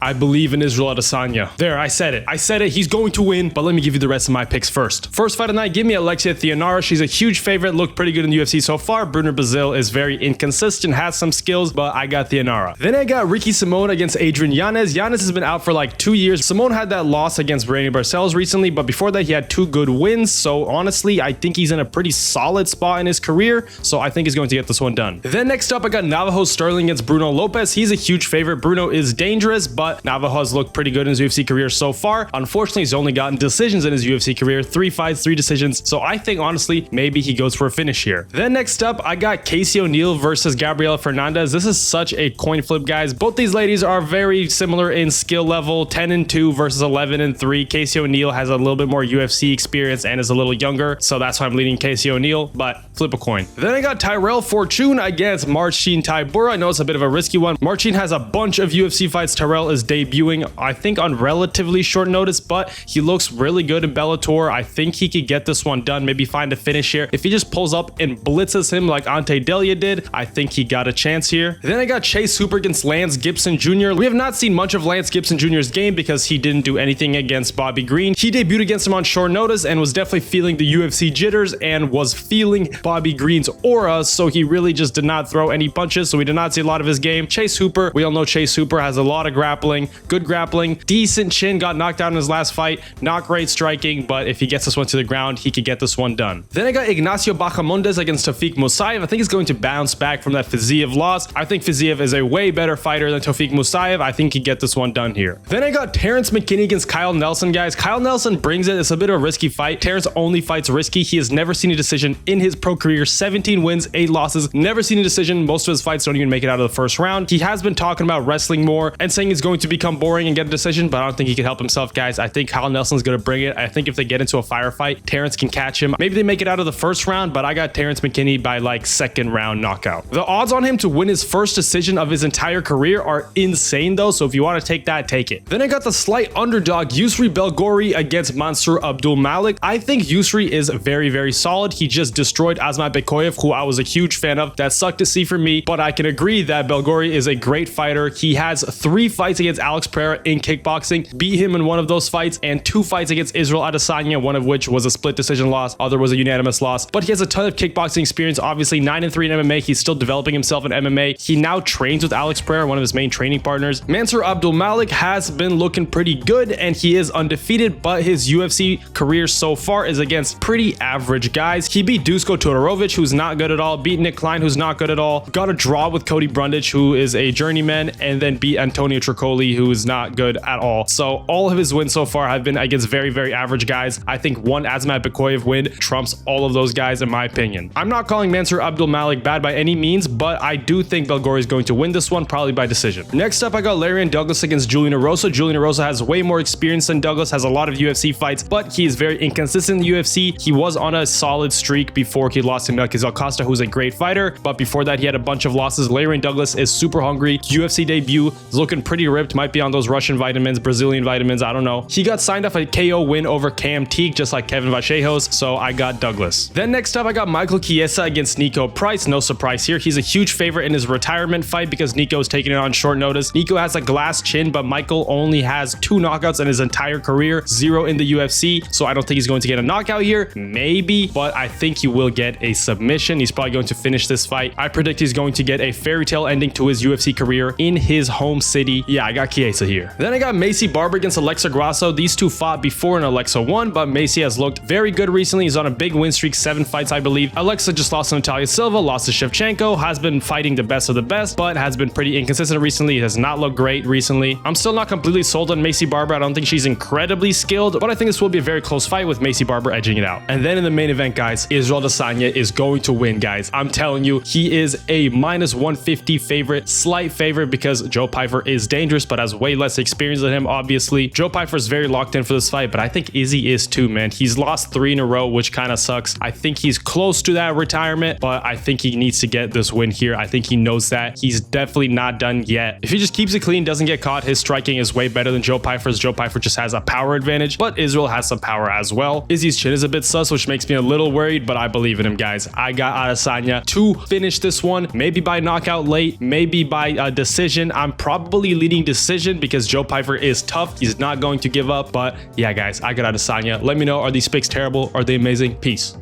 I believe in Israel Adesanya. There, I said it. I said it. He's going to win, but let me give you the rest of my picks first. First fight of the night, give me Alexia Theonara. She's a huge favorite, looked pretty good in the UFC so far. Bruno Brazil is very inconsistent, has some skills, but I got Theonara. Then I got Ricky Simone against Adrian Yanez. Yanez has been out for like 2 years. Simone had that loss against Brandon Barcelos recently, but before that he had 2 good wins. So honestly, I think he's in a pretty solid spot in his career. So I think he's going to get this one done. Then next up, I got Navajo Sterling against Bruno Lopez. He's a huge favorite. Bruno is dangerous, but Navajo has looked pretty good in his UFC career so far. Unfortunately, he's only gotten decisions in his UFC career. 3 fights, 3 decisions. So I think honestly, maybe he goes for a finish here. Then next up, I got Casey O'Neill versus Gabriela Fernandez. This is such a coin flip, guys. Both these ladies are very similar in skill level. 10-2 versus 11-3. Casey O'Neill has a little bit more UFC experience and is a little younger. So that's why I'm leading Casey O'Neill, but flip a coin. Then I got Tyrell Fortune against Marcin Tybura. I know it's a bit of a risky one. Marcin has a bunch of UFC fights. Tyrell is debuting, I think, on relatively short notice, but he looks really good in Bellator. I think he could get this one done, maybe find a finish here. If he just pulls up and blitzes him like Ante Delia did, I think he got a chance here. Then I got Chase Hooper against Lance Gibson Jr. We have not seen much of Lance Gibson Jr.'s game because he didn't do anything against Bobby Green. He debuted against him on short notice and was definitely feeling the UFC jitters and was feeling Bobby Green's aura, so he really just did not throw any punches, so we did not see a lot of his game. Chase Hooper, we all know Chase Hooper has a lot of grappling, good grappling, decent chin, got knocked out in his last fight, not great striking, but if he gets this one to the ground, he could get this one done. Then I got Ignacio Bahamondes against Tawfiq Musayev. I think he's going to bounce back from that Fiziev loss. I think Fiziev is a way better fighter than Tawfiq Musayev. I think he get this one done here. Then I got Terrence McKinney against Kyle Nelson, guys. Kyle Nelson brings it. It's a bit of a risky fight. Terrence only fights risky. He has never seen a decision in his pro career. 17 wins, 8 losses. Never seen a decision. Most of his fights don't even make it out of the first round. He has been talking about wrestling more and saying he's going to become boring and get a decision, but I don't think he can help himself, guys. I think Kyle Nelson's going to bring it. I think if they get into a firefight, Terrence can catch him. Maybe they make it out of the first round, but I got Terrence McKinney by like second round knockout. The odds on him to win his first decision of his entire career are insane though, so if you want to take that, take it. Then I got the slight underdog Yusri Belgori against Mansour Abdul Malik. I think Yusri is very, very solid. He just destroyed Asmat Bekoyev, who I was a huge fan of. That sucked to see for me, but I can agree that Belgori is a great fighter. He has 3 fights against Alex Pereira in kickboxing, beat him in one of those fights, and 2 fights against Israel Adesanya, one of which was a split decision loss, other was a unanimous loss, but he has a ton of kickboxing experience. Obviously 9-3 in MMA. He's still developing himself in MMA. He now trains with Alex Pereira, one of his main training partners. Mansour Abdul Malik has been looking pretty good and he is undefeated, but his UFC career so far is against pretty average guys. He beat Dusko Todorovic, who's not good at all, beat Nick Klein, who's not good at all, got a draw with Cody Brundage, who is a journeyman, and then beat Antonio Tricoli, who is not good at all. So all of his wins so far have been against very, very average guys. I think one Asmat Bekoyev win trumps all of those guys in my opinion. I'm not calling Mansour Abdul Malik bad by any means, but I do think Belgori is going to win this one, probably by decision. Next up, I got Larian Douglas against Julian Erosa. Julian Erosa has way more experience than Douglas, has a lot of UFC fights, but he is very inconsistent in the UFC. He was on a solid streak before he lost to Melquiz Acosta, who's a great fighter, but before that he had a bunch of losses. Larian Douglas is super hungry. UFC debut, is looking pretty ripped, might be on those Russian vitamins, Brazilian vitamins, I don't know. He got signed off a KO win over Cam Teague, just like Kevin Vachejos, so I got Douglas. Then next up, I got Michael Chiesa against Nico Price. No surprise here. He's a huge favorite in his retirement fight because Nico is taking it on short notice. Nico has a glass chin, but Michael only has 2 knockouts in his entire career, 0 in the UFC, so I don't think he's going to get a knockout here. Maybe, but I think he will get a submission. He's probably going to finish this fight. I predict he's going to get a fairy tale ending to his UFC career in his home city. Yeah, I got Chiesa here. Then I got Macy Barber against Alexa Grasso. These two fought before and Alexa won, but Macy has looked very good recently. He's on a big win streak, 7 fights, I believe. Alexa just lost to Natalia Silva, lost to Shevchenko, has been fighting the best of the best, but has been pretty inconsistent recently. It has not looked great recently. I'm still not completely sold on Macy Barber. I don't think she's incredibly skilled, but I think this will be a very close fight with Macy Barber edging it out. And then in the main event, guys, Israel Adesanya is going to win, guys. I'm telling you, he is a -150 favorite, slight favorite because Joe Pyfer is dangerous, but has way less experience than him, obviously. Joe Pyfer is very locked in for this fight, but I think Izzy is too, man. He's lost 3 in a row, which kind of sucks. I think he's close to that retirement, but I think he needs to get this win here. I think he knows that. He's definitely not done yet. If he just keeps it clean, doesn't get caught, his striking is way better than Joe Pyfer's. Joe Pyfer just has a power advantage, but Israel has some power as well. Izzy's chin is a bit sus, which makes me a little worried, but I believe in him, guys. I got Adesanya to finish this one, maybe by knockout late, maybe by a decision. I'm probably leading decision because Joe Pyfer is tough. He's not going to give up. But yeah, guys, I got Adesanya. Let me know, are these picks terrible? Are they amazing? Peace.